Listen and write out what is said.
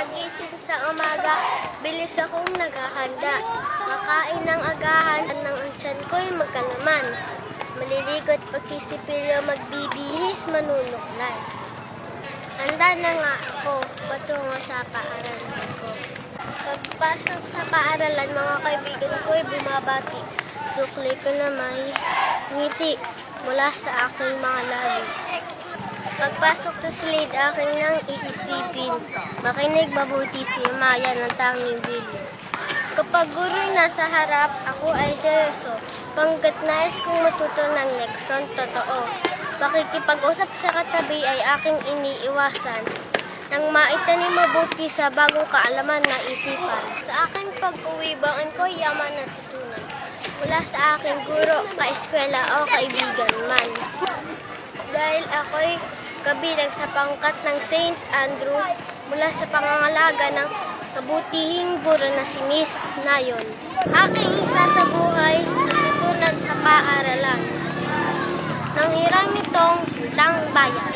Pagising sa umaga, bilis akong naghahanda. Makain ng agahan ng ang tiyan ko'y magkalaman. Maliligot pagsisipilyo, magbibihis, manunuklay. Handa na nga ako, patungo sa paaralan ko. Pagpasok sa paaralan, mga kaibigan ko'y bumabati. Sukli ko na may ngiti mula sa aking mga labi. Pagpasok sa silid, aking nang iisipin. Makinig mabuti si Maya ng tanging bilin. Kapag guro'y nasa harap, ako ay seryoso. Panggat nais kong matuto ng leksyon, totoo. Makikipag-usap sa katabi ay aking iniiwasan. Nang maitanim mabuti sa bagong kaalaman na isipan. Sa aking pag-uwi, baon ko yaman na tutunan. Mula sa aking guro, kaeskwela o kaibigan man. Dahil ako'y kabilang sa pangkat ng St. Andrew mula sa pangangalaga ng mabutihing guro na si Miss Nayon. Aking isa sa buhay natutunan sa paaralan. Nang hirang nitong sintang bayan.